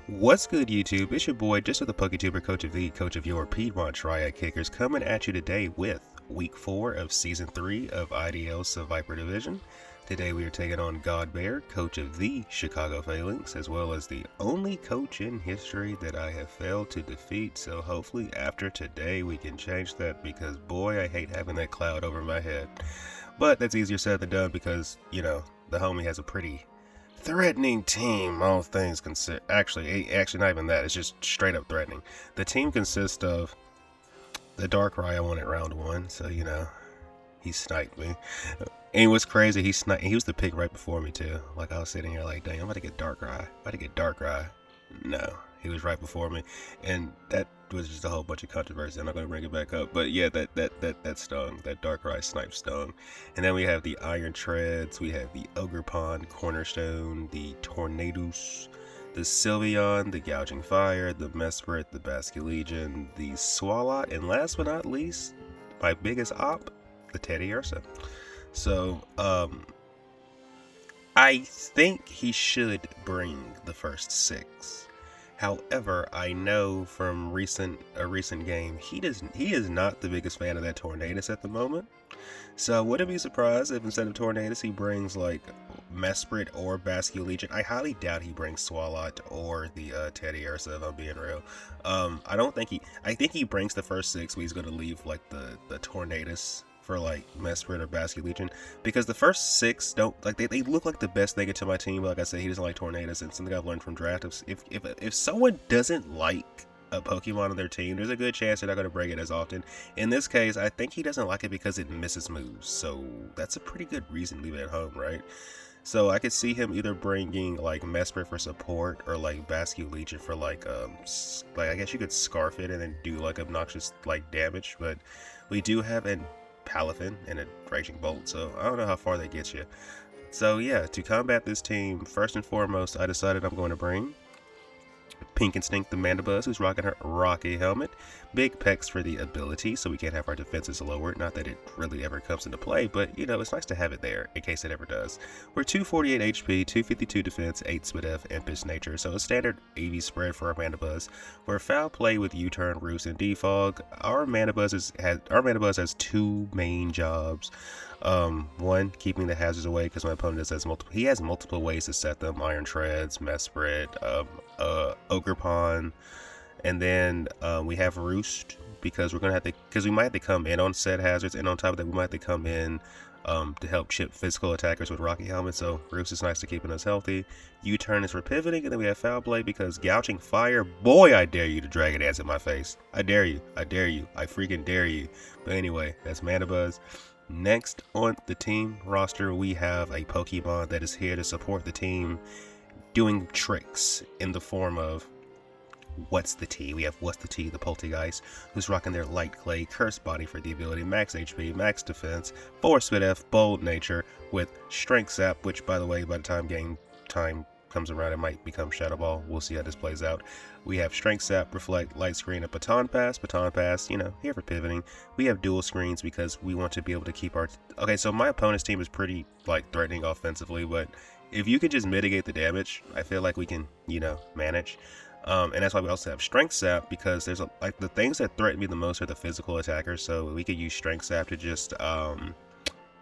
What's good, YouTube? It's your boy, just the PokeTuber, coach of the coach of your Piedmont Triad Kickers, coming at you today with Week 4 of Season 3 of IDL Viper Division. Today we are taking on Godbear, coach of the Chicago Falinks, as well as the only coach in history that I have failed to defeat, so hopefully after today we can change that, because boy, I hate having that cloud over my head. But that's easier said than done because, you know, the homie has a pretty threatening team, all things considered. Actually not even that. It's just straight up threatening. The team consists of the Darkrai I won at round 1, so you know, he sniped me. And what's crazy, he was the pick right before me too. Like I was sitting here like, dang, I'm about to get Darkrai. No, he was right before me, and that was just a whole bunch of controversy. I'm not gonna bring it back up, but yeah, that stung. That Darkrai snipe stung. And then we have the Iron Treads, we have the Ogre Pond, Cornerstone, the Tornadoes, the Sylveon, the Gouging Fire, the Mesprit, the Basculegion, the Swalot, and last but not least, my biggest op, the Teddiursa. So, I think he should bring the first 6. However, I know from a recent game, he is not the biggest fan of that Tornadus at the moment. So I wouldn't be surprised if instead of Tornadus he brings like Mesprit or Basculegion. I highly doubt he brings Swalot or the Teddiursa, if I'm being real. I think he brings the first 6, but he's gonna leave like the Tornadus for like Mesprit or Basculegion, because the first 6 don't like they look like the best thing into my team. But like I said, he doesn't like Tornadus, and something I've learned from draft is if someone doesn't like a Pokemon on their team, there's a good chance they're not going to bring it as often. In this case, I think he doesn't like it because it misses moves, so that's a pretty good reason to leave it at home, right? So I could see him either bringing like Mesprit for support or like Basculegion for like I guess you could scarf it and then do like obnoxious like damage. But we do have an Palafin and a Raging Bolt, so I don't know how far that gets you. So yeah, to combat this team, first and foremost, I decided I'm going to bring Pink Instinct, the Mandibuzz, who's rocking her Rocky helmet. Big pecs for the ability, so we can't have our defenses lowered. Not that it really ever comes into play, but you know, it's nice to have it there in case it ever does. We're 248 HP, 252 defense, 8 Spit F, Impish Nature, so a standard AV spread for our Mandibuzz. We're Foul Play with U-Turn, Roost, and Defog. Our Mandibuzz has 2 main jobs. One, keeping the hazards away, because my opponent has multiple ways to set them: Iron Treads, Mesprit, Ogre Pond, and then we have Roost, because we might have to come in on said hazards, and on top of that, we might have to come in to help chip physical attackers with Rocky Helmet. So Roost is nice to keeping us healthy. U-Turn is for pivoting, and then we have Foul Play because Gouging Fire. Boy, I dare you to Dragon Dance in my face. I dare you. I freaking dare you. But anyway, that's Mandibuzz. Next on the team roster, we have a Pokemon that is here to support the team, doing tricks in the form of What's the T. We have What's the T, the Poltergeist, who's rocking their Light Clay, Curse Body for the ability, Max HP, Max Defense, 4 Spit F, Bold Nature, with Strength Sap, which by the way, by the time game time comes around, it might become Shadow Ball. We'll see how this plays out. We have Strength Sap, Reflect, Light Screen, and Baton Pass. Baton Pass, you know, here for pivoting. We have dual screens because we want to be able to keep our... Okay, so my opponent's team is pretty, like, threatening offensively, but if you can just mitigate the damage, I feel like we can, you know, manage. And that's why we also have Strength Sap, because there's like the things that threaten me the most are the physical attackers, so we could use Strength Sap to just,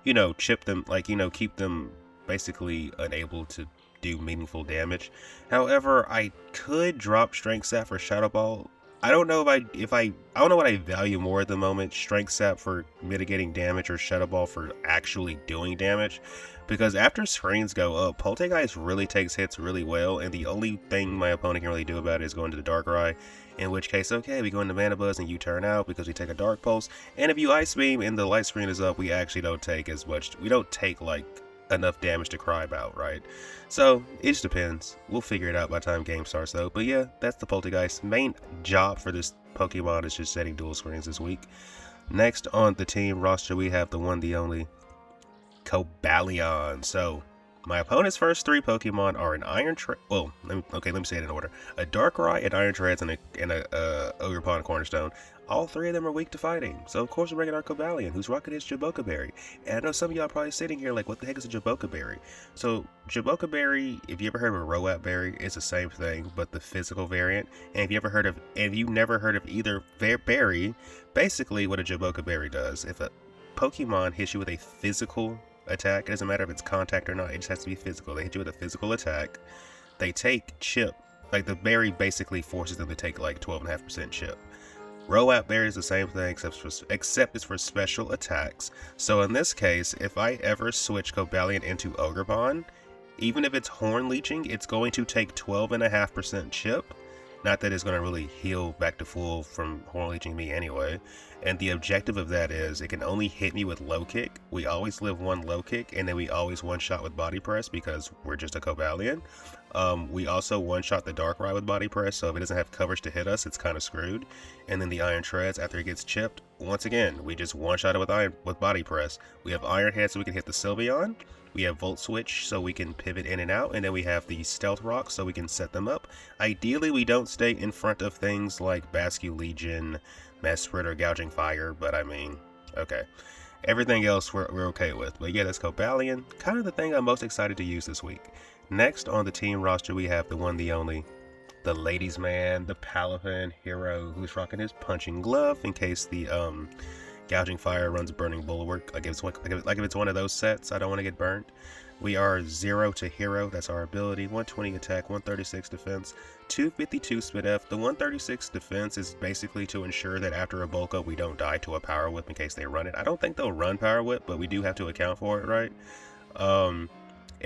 you know, chip them, like, you know, keep them basically unable to do meaningful damage. However, I could drop Strength Sap for Shadow Ball. I don't know I don't know what I value more at the moment, Strength Sap for mitigating damage or Shadow Ball for actually doing damage. Because after screens go up, Poltergeist really takes hits really well, and the only thing my opponent can really do about it is go into the Darkrai, in which case, okay, we go into Mandibuzz and U-Turn out because we take a Dark Pulse, and if you Ice Beam and the light screen is up, we actually don't take as much, we don't take like enough damage to cry about, right? So it just depends. We'll figure it out by the time game starts though. But yeah, that's the Poltergeist. Main job for this Pokemon is just setting dual screens this week. Next on the team roster, we have the one, the only Cobalion. So My opponent's first 3 Pokemon are an Iron Tread. Well, let me say it in order. A Darkrai, an Iron Treads, and a Ogerpon Cornerstone. All 3 of them are weak to fighting. So of course we're bringing our Cobalion, who's rocking his Jaboca Berry. And I know some of y'all probably sitting here like, what the heck is a Jaboca Berry? So Jaboca Berry, if you ever heard of a Roat Berry, it's the same thing, but the physical variant. And if you never heard of either berry, basically what a Jaboca Berry does, if a Pokemon hits you with a physical attack, it doesn't matter if it's contact or not, it just has to be physical. They hit you with a physical attack, they take chip. Like the berry basically forces them to take like 12.5% chip. Roat Berry is the same thing, except it's for special attacks. So in this case, if I ever switch Cobalion into Ogerpon, even if it's Horn Leeching, it's going to take 12.5% chip. Not that it's going to really heal back to full from Horn Leeching me anyway. And the objective of that is it can only hit me with low kick. We always live 1 low kick, and then we always one-shot with body press because we're just a Cobalion. We also one-shot the Darkrai with body press, so if it doesn't have coverage to hit us, it's kind of screwed. And then the Iron Treads, after it gets chipped, once again, we just one-shot it with body press. We have Iron Head so we can hit the Sylveon. We have Volt Switch so we can pivot in and out, and then we have the Stealth Rock so we can set them up. Ideally, we don't stay in front of things like Basculegion, Mesprit, or Gouging Fire, but I mean, okay. Everything else we're okay with. But yeah, that's Cobalion. Kind of the thing I'm most excited to use this week. Next on the team roster, we have the one, the only, the ladies' man, the Palafin hero, who's rocking his punching glove in case the Gouging Fire runs Burning Bulwark. Like if it's one of those sets, I don't want to get burnt. We are 0 to hero, that's our ability, 120 attack, 136 defense, 252 speed F. The 136 defense is basically to ensure that after a bulk up we don't die to a Power Whip in case they run it. I don't think they'll run Power Whip, but we do have to account for it, right? And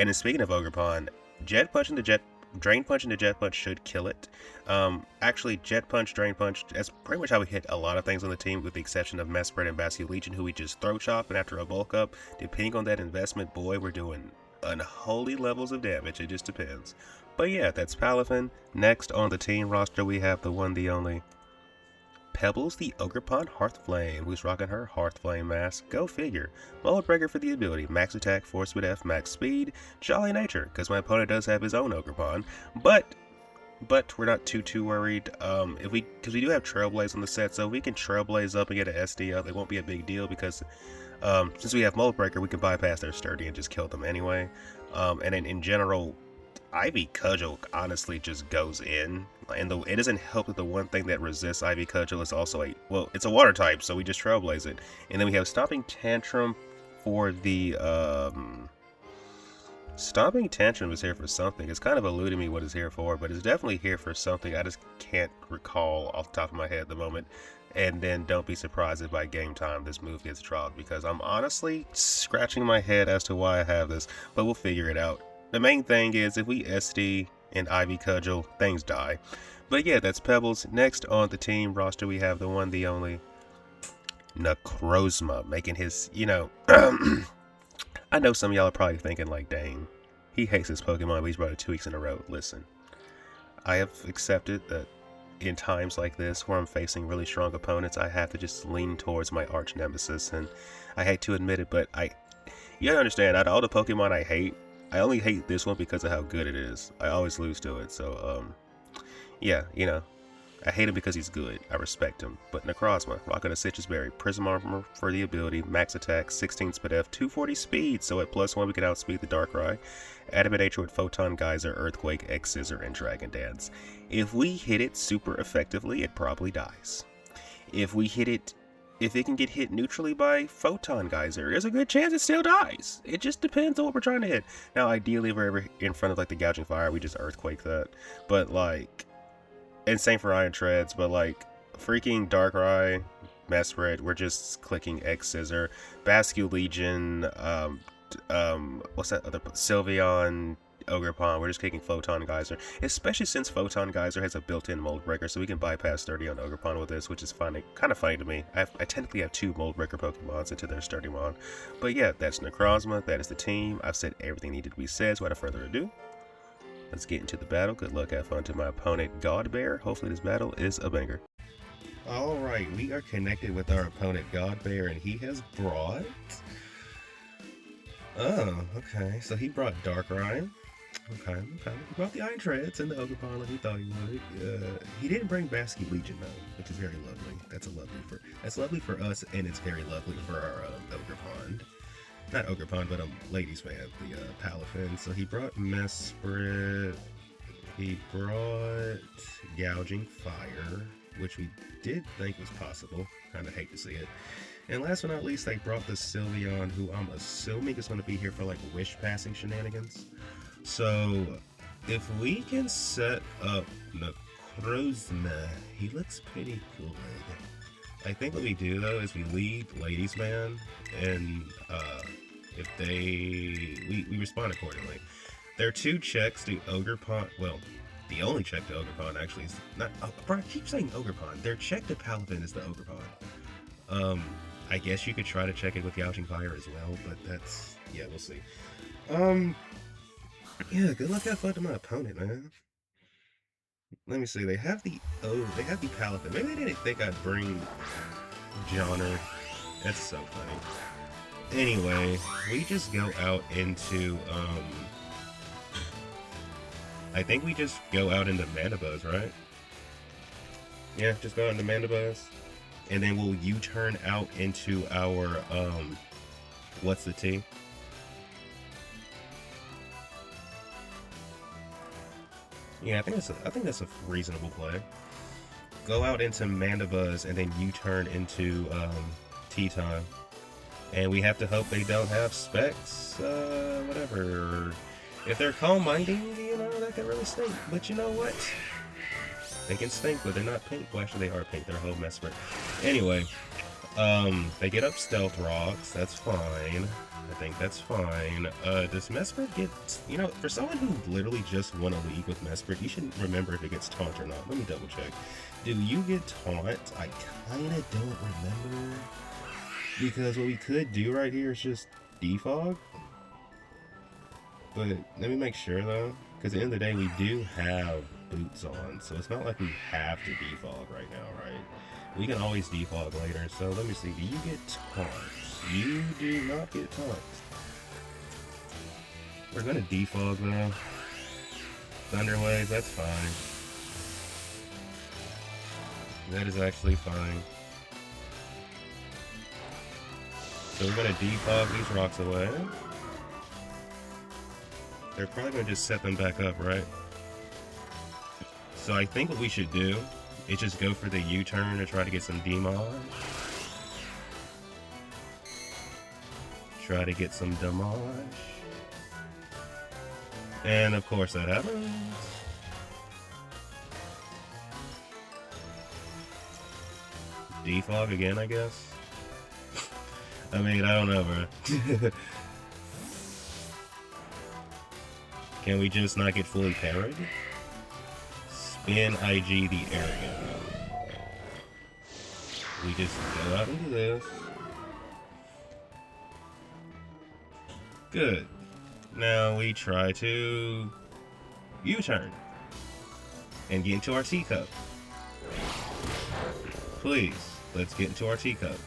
then speaking of Ogerpon, Drain Punch into Jet Punch should kill it. Actually, Jet Punch, Drain Punch, that's pretty much how we hit a lot of things on the team, with the exception of Mesprit and Basculegion, who we just throw chop, and after a bulk up, depending on that investment, boy, we're doing unholy levels of damage. It just depends. But yeah, that's Palafin. Next on the team roster, we have the one, the only, Pebbles, the Ogerpon Hearthflame, who's rocking her Hearthflame mask. Go figure. Mold Breaker for the ability, max attack, 4 speed F, max speed, jolly nature, because my opponent does have his own Ogerpon. But we're not too worried. Because we do have Trailblaze on the set, so if we can Trailblaze up and get an SD up, it won't be a big deal because since we have Mold Breaker, we can bypass their Sturdy and just kill them anyway. And then in general, Ivy Cudgel honestly just goes in, and it doesn't help that the one thing that resists Ivy Cudgel is also it's a water type, so we just Trailblaze it. And then we have Stomping Tantrum for the Stomping Tantrum is here for something. It's kind of eluding me what it's here for, but it's definitely here for something. I just can't recall off the top of my head at the moment. And then don't be surprised if by game time this move gets dropped, because I'm honestly scratching my head as to why I have this, but we'll figure it out. The main thing is if we SD and Ivy Cudgel, things die. But yeah, that's Pebbles. Next on the team roster, we have the one, the only, Necrozma, making his, I know some of y'all are probably thinking like, dang, he hates his Pokemon, but he's brought it 2 weeks in a row. Listen, I have accepted that in times like this where I'm facing really strong opponents, I have to just lean towards my arch nemesis, and I hate to admit it, but you gotta understand, out of all the Pokemon I hate, I only hate this one because of how good it is. I always lose to it, so, yeah, I hate him because he's good. I respect him. But Necrozma, rocking a Citrus Berry, Prism Armor for the ability, max attack, 16 speed F, 240 speed, so at +1 we can outspeed the Darkrai. Adamant Nature with Photon Geyser, Earthquake, X Scissor, and Dragon Dance. If we hit it super effectively, it probably dies. If it can get hit neutrally by Photon Geyser, there's a good chance it still dies. It just depends on what we're trying to hit. Now, ideally, if we're ever in front of like the Gouging Fire, we just Earthquake that. But like, and same for Iron Treads, but like freaking Darkrai, Mesprit, we're just clicking X Scissor. Basculegion, what's that other? Sylveon, Ogerpon, we're just kicking Photon Geyser, especially since Photon Geyser has a built-in Mold Breaker, so we can bypass Sturdy on Ogerpon with this, which is kind of funny to me. I technically have 2 Mold Breaker Pokemons into their Sturdymon. But yeah, that's Necrozma, that is the team. I've said everything needed to be said, so without further ado, let's get into the battle. Good luck, have fun to my opponent, Godbear. Hopefully this battle is a banger. Alright, we are connected with our opponent, Godbear, and he has brought Oh, okay. So he brought Dark Ryan. Okay, okay. He brought the Iron Treads and the Ogre Pond like he thought he would. He didn't bring Basky Legion though, which is very lovely. That's lovely for us, and it's very lovely for our Ogre Pond. Not Ogre Pond, but Ladies Man, the Palafin. So he brought Mesprit. He brought Gouging Fire, which we did think was possible. Kind of hate to see it. And last but not least, they brought the Sylveon, who I'm assuming is going to be here for like wish passing shenanigans. So if we can set up Necrozma, he looks pretty good. I think what we do though is we leave Ladies Man, and if we respond accordingly. There are two checks to Ogre Pond. Well, the only check to Ogre Pond actually is not. Oh, bro, I keep saying Ogre Pond. Their check to Paladin is the Ogre Pond. I guess you could try to check it with Gouging Fire as well, but that's, yeah, we'll see. Yeah, good luck, have fun to my opponent, man. Let me see. They have the Paladin. Maybe they didn't think I'd bring Johnner. That's so funny. Anyway, we just go out into I think we just go out into Mandibuzz, right? Yeah, just go out into Mandibuzz. And then we'll U-turn out into our, what's the T? Yeah, I think that's a reasonable play. Go out into Mandibuzz and then U-turn into, T-Time. And we have to hope they don't have specs, whatever. If they're calm minding, you know, that can really stink. But you know what? They can stink, but they're not pink. Well, actually, they are pink. They're a whole Mesprit. Anyway, they get up Stealth Rocks. That's fine. I think that's fine. Does Mesprit get... You know, for someone who literally just won a league with Mesprit, you should remember if it gets Taunt or not. Let me double check. Do you get Taunt? I kind of don't remember. Because what we could do right here is just defog. But let me make sure though, because at the end of the day we do have boots on, so it's not like we have to defog right now, right? We can always defog later. So let me see, do you get taunts? You do not get taunts. We're gonna defog though. Thunderwave, that's fine. That is actually fine. So we're gonna defog these rocks away. They're probably gonna just set them back up, right? So I think what we should do is just go for the U-turn to try to get some damage. Try to get some damage. And of course that happens. Defog again, I guess. I mean, I don't know, bro. Can we just not get fully parried? Spin IG the area. We just go out into this. Good. Now we try to U-turn and get into our teacup. Please, let's get into our teacup.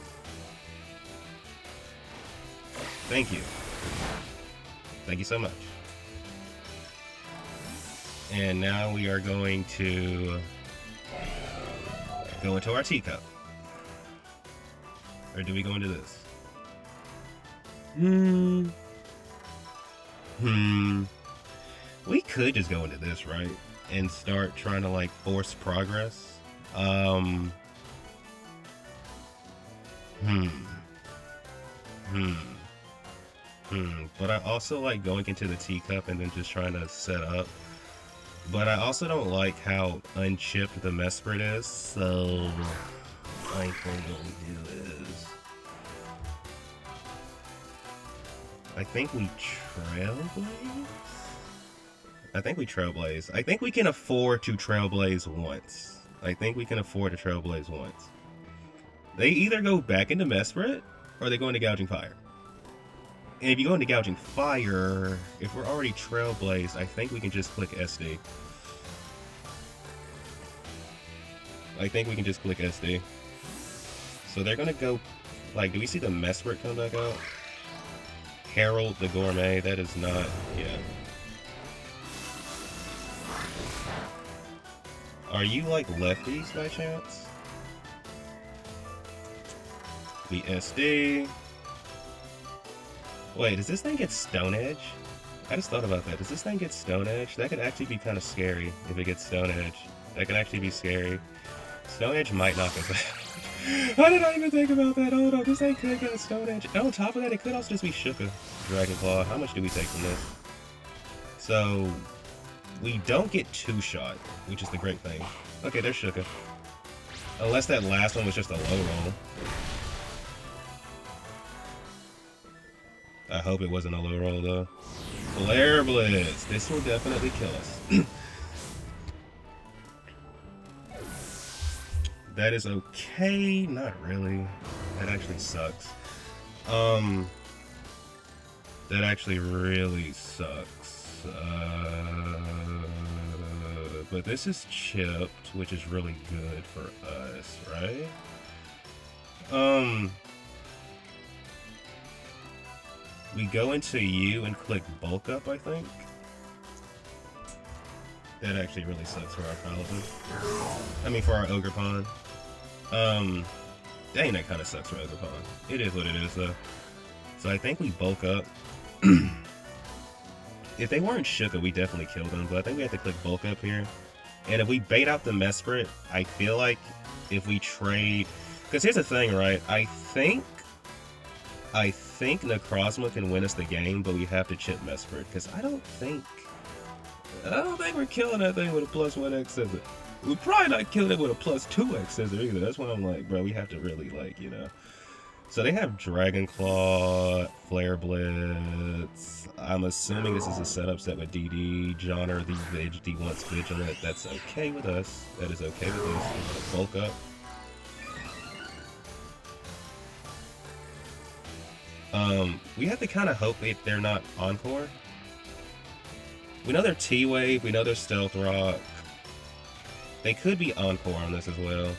Thank you. Thank you so much. And now we are going to go into our teacup. Or do we go into this? We could just go into this, right? And start trying to like force progress. But I also like going into the teacup and then just trying to set up. But I also don't like how unchipped the Mesprit is, so I think what we do is... I think we Trailblaze? I think we Trailblaze. I think we can afford to Trailblaze once. I think we can afford to Trailblaze once. They either go back into Mesprit, or they go into Gouging Fire. And if you go into Gouging Fire, if we're already Trailblazed, I think we can just click SD. I think we can just click SD. So they're gonna go, like, do we see the Mesprit come back out? Harold the Gourmet, that is not, yeah. Are you like lefties by chance? VSD. Wait, does this thing get Stone Edge? I just thought about that. Does this thing get Stone Edge? That could actually be kind of scary if it gets Stone Edge. That could actually be scary. Stone Edge might knock us out. How did I even think about that? Hold on, this thing could get a Stone Edge. And on top of that, it could also just be Shooka. Dragon Claw. How much do we take from this? So, we don't get two-shot, which is the great thing. Okay, there's Shooka. Unless that last one was just a low roll. I hope it wasn't a low roll, though. Flare Blitz! This will definitely kill us. That is okay. Not really. That actually sucks. That actually really sucks. But this is chipped, which is really good for us, right? We go into U and click bulk up, I think. That actually really sucks for our Paladin. I mean, for our Ogre Pawn. Dang, that kind of sucks for Ogre Pawn. It is what it is, though. So I think we bulk up. If they weren't Shooka, we definitely killed them, but I think we have to click bulk up here. And if we bait out the Mesprit, I feel like if we trade... Because here's the thing, right? I think Necrozma can win us the game, but we have to chip Mesprit, because I don't think we're killing that thing with a +1x scissor. We're probably not killing it with a +2x scissor either. That's why I'm like, bro, we have to really, like, you know. So they have Dragon Claw, Flare Blitz. I'm assuming this is a setup set with DD. John or the Vig, wants Vigilant. That's okay with us. That is okay with us. We're gonna bulk up. We have to kind of hope that they're not Encore. We know they're T-Wave, we know they're Stealth Rock. They could be Encore on this as well.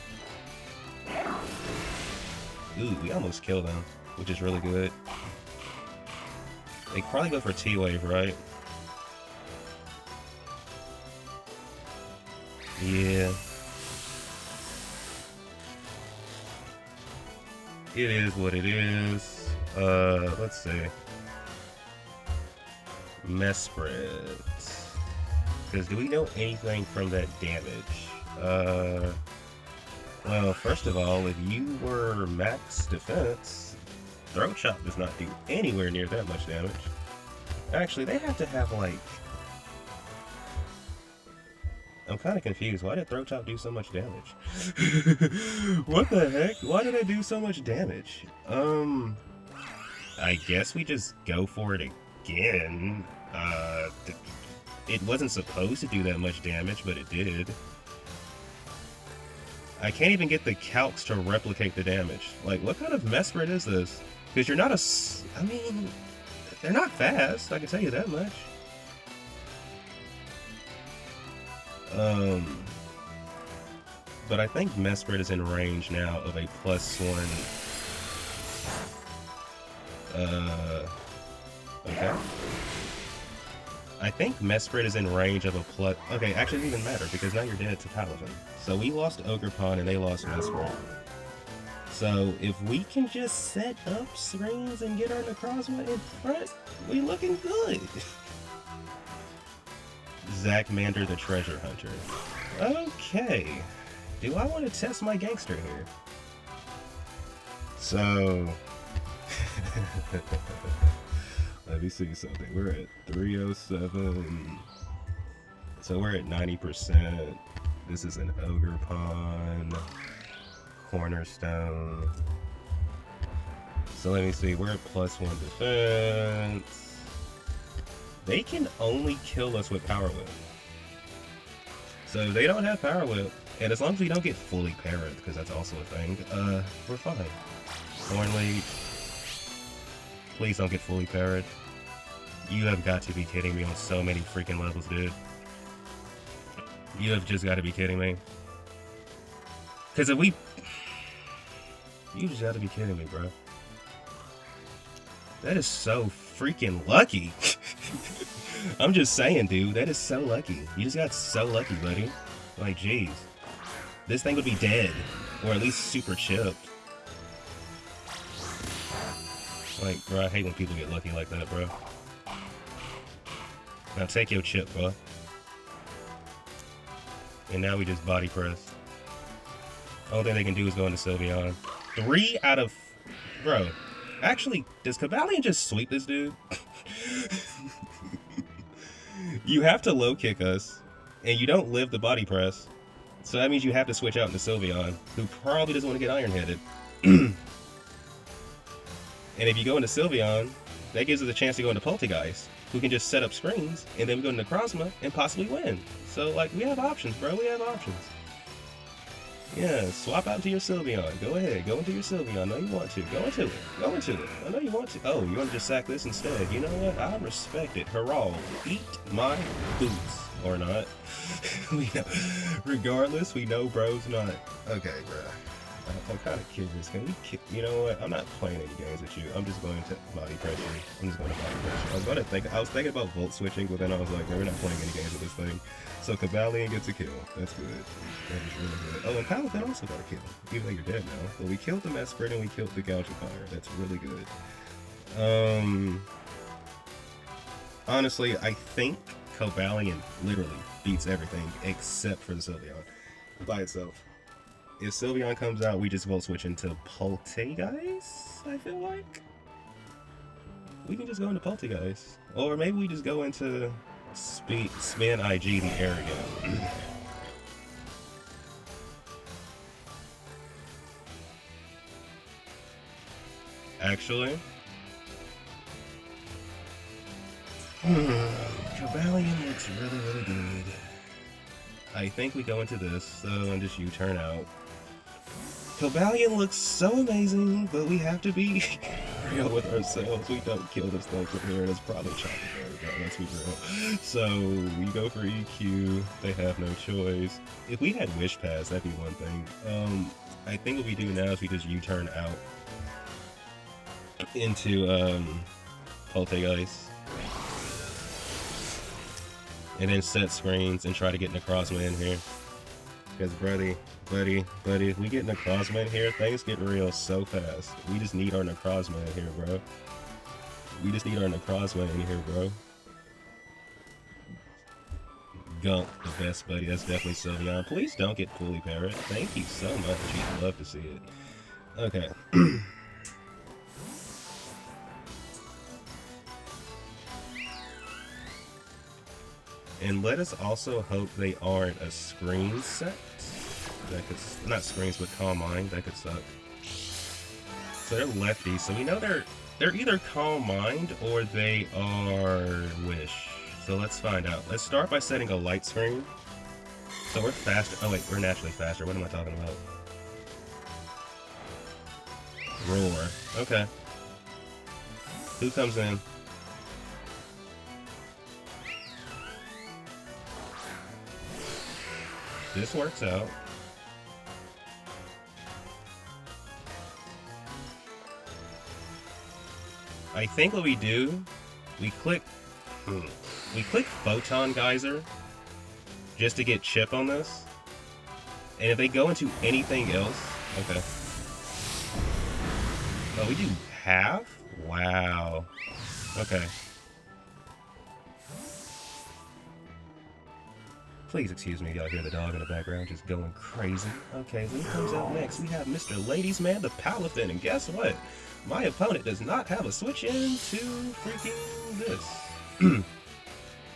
Ooh, we almost killed them, which is really good. They probably go for T-Wave, right? Yeah. It is what it is. Let's see. Mesprit. Because do we know anything from that damage? Well, first of all, if you were max defense, Throat Chop does not do anywhere near that much damage. Actually, they have to have, like... I'm kind of confused. Why did Throat Chop do so much damage? What the heck? Why did it do so much damage? I guess we just go for it again. It wasn't supposed to do that much damage, but it did. I can't even get the calcs to replicate the damage. Like, what kind of Mesprit is this? Because you're not a... I mean, they're not fast, I can tell you that much. But I think Mesprit is in range now of a +1. Okay. I think Mesprit is in range of a plus... Okay, actually it doesn't even matter, because now you're dead to Paladin. So we lost Ogre Pawn and they lost Mesprit. So if we can just set up strings and get our Necrozma in front, we looking good. Zachmander the Treasure Hunter. Okay. Do I want to test my gangster here? So... Let me see something. We're at 307. So we're at 90%. This is an Ogre Pawn. Cornerstone. So let me see. We're at +1 defense. They can only kill us with Power Whip. So if they don't have Power Whip, and as long as we don't get fully parried, because that's also a thing, we're fine. Thornlead. Please don't get fully parried. You have got to be kidding me on so many freaking levels, dude. You have just got to be kidding me. Because if we... You just got to be kidding me, bro. That is so freaking lucky. I'm just saying, dude, that is so lucky. You just got so lucky, buddy. Like, jeez. This thing would be dead. Or at least super chipped. Like, bro, I hate when people get lucky like that, bro. Now take your chip, bro. And now we just body press. All thing they can do is go into Sylveon. 3 out of... Bro. Actually, does Cobalion just sweep this dude? You have to low kick us. And you don't live the body press. So that means you have to switch out into Sylveon, who probably doesn't want to get iron-headed. And if you go into Sylveon, that gives us a chance to go into Poltergeist, who can just set up screens, and then we go into Necrozma and possibly win. So, like, we have options, bro. We have options. Yeah, swap out to your Sylveon. Go ahead. Go into your Sylveon. I know you want to. Go into it. Go into it. I know you want to. Oh, you want to just sack this instead. You know what? I respect it. Hurrah. Eat my boots. Or not. We know. Regardless, we know bro's not. Okay, bro. I'm kind of curious. Can we kick? You know what? I'm not playing any games with you. I'm just going to body pressure. I'm just going to body pressure. I was thinking about volt switching, but then I was like, no, we're not playing any games with this thing. So Cobalion gets a kill. That's good. That is really good. Oh, and Paladin also got a kill, even though you're dead now. But we killed the Mesprit and we killed the Gougifier. That's really good. Honestly, I think Cobalion literally beats everything except for the Sylveon by itself. If Sylveon comes out, we just volt switch into Poltergeist, I feel like. We can just go into Poltergeist. Or maybe we just go into Spin IG the Arrogant. Actually, Cobalion looks really, really good. I think we go into this, and just U-turn out. Cobalion looks so amazing, but we have to be real with ourselves. We don't kill this thing from here, it's probably chopping bro, let's be real. So, we go for EQ, they have no choice. If we had Wish Pass, that'd be one thing. I think what we do now is we just U-turn out into, Poltergeist. And then set screens and try to get Necrozma in here. Because, buddy, if we get Necrozma in here, things get real so fast. We just need our Necrozma in here, bro. We just need our Necrozma in here, bro. Gunk, the best buddy. That's definitely Sylveon. Please don't get fully parrot. Thank you so much. You'd love to see it. Okay. And let us also hope they aren't a screen set. That could, not screens, but Calm Mind. That could suck. So they're lefties, so we know they're either Calm Mind or they are Wish. So let's find out. Let's start by setting a light screen. So we're faster. Oh wait, we're naturally faster. What am I talking about? Roar. Okay. Who comes in? This works out. I think what we do, we click Photon Geyser just to get chip on this. And if they go into anything else, okay. Oh, we do half? Wow. Okay. Please excuse me, y'all hear the dog in the background just going crazy. Okay, so who comes out next? We have Mr. Ladies Man, the Paladin, and guess what? My opponent does not have a switch in to freaking this.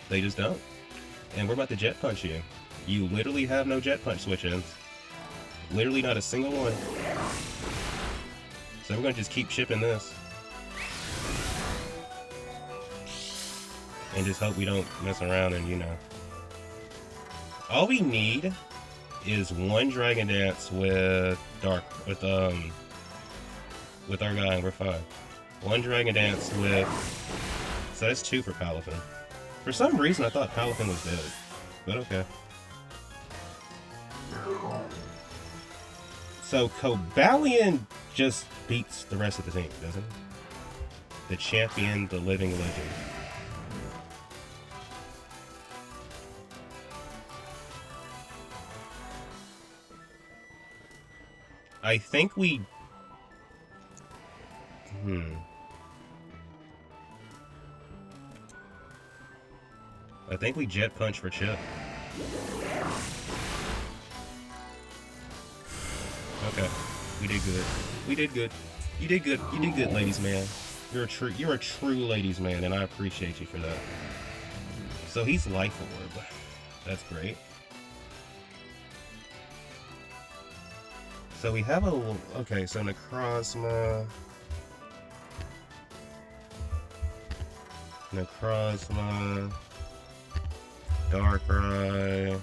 They just don't. And we're about to Jet Punch you. You literally have no Jet Punch switch-ins. Literally not a single one. So we're gonna just keep shipping this. And just hope we don't mess around and, you know. All we need is one Dragon Dance with with our guy, and we're fine. One Dragon Dance with, so that's 2 for Paladin. For some reason I thought Paladin was dead, but okay. So Cobalion just beats the rest of the team, doesn't he? The champion, the living legend. I think we... I think we jet punch for Chip. Okay, we did good. We did good. You did good. You did good, ladies man. You're a true ladies man, and I appreciate you for that. So he's Life Orb. That's great. So we have a... Okay, so Necrozma... Darkrai...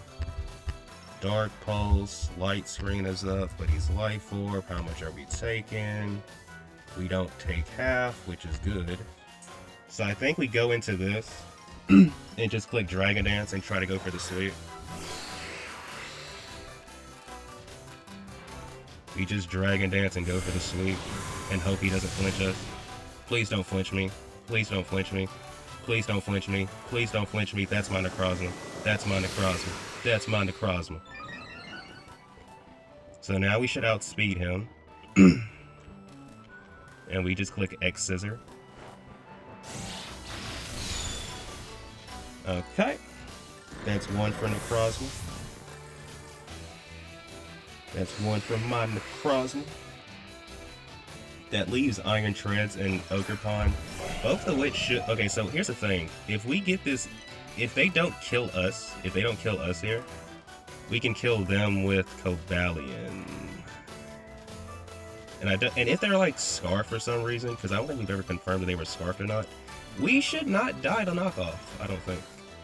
Dark Pulse, Light Screen is up, but he's Life Orb. How much are we taking? We don't take half, which is good. So I think we go into this and just click Dragon Dance and try to go for the sweep. We just Dragon Dance and go for the sweep and hope he doesn't flinch us. Please don't flinch me. Please don't flinch me. Please don't flinch me. Please don't flinch me. That's my Necrozma. That's my Necrozma. That's my Necrozma. So now we should outspeed him. And we just click X Scissor. Okay. That's one for Necrozma. That's one for my Necrozma. That leaves Iron Treads and Ogerpon, both of which should... Okay, so here's the thing. If we get this... If they don't kill us here, we can kill them with Cobalion. And if they're like Scarf for some reason, because I don't think we've ever confirmed that they were Scarfed or not, we should not die to knockoff, I don't think.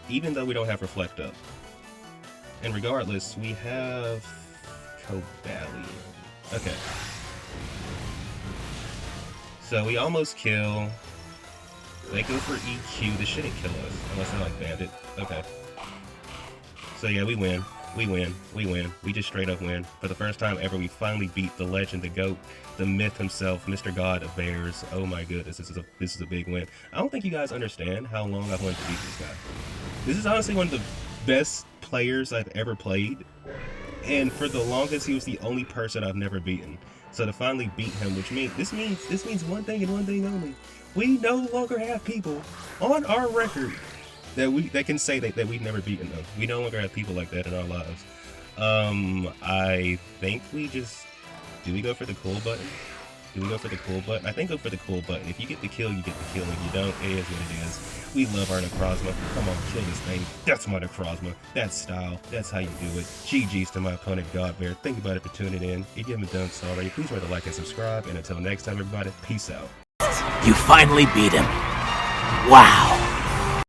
Even though we don't have Reflect Up. And regardless, we have Cobalion. Okay. So we almost kill. They go for EQ. This shouldn't kill us, unless they like Bandit. Okay. So yeah, we win. We win. We win. We just straight up win. For the first time ever, we finally beat the legend, the GOAT, the myth himself, Mr. God of Bears. Oh my goodness, this is a big win. I don't think you guys understand how long I've wanted to beat this guy. This is honestly one of the best players I've ever played. And for the longest, he was the only person I've never beaten. So to finally beat him, which means this means one thing and one thing only. We no longer have people on our record that can say that we've never beaten them. We no longer have people like that in our lives. I think we just... Do we go for the cool button? Do we go for the cool button? I think go for the cool button. If you get the kill, you get the kill. If you don't, it is what it is. We love our Necrozma. Come on, kill this thing. That's my Necrozma. That's style. That's how you do it. GG's to my opponent, Godbear. Thank you, buddy, for tuning in. If you haven't done so already, please remember to like and subscribe. And until next time, everybody, peace out. You finally beat him. Wow.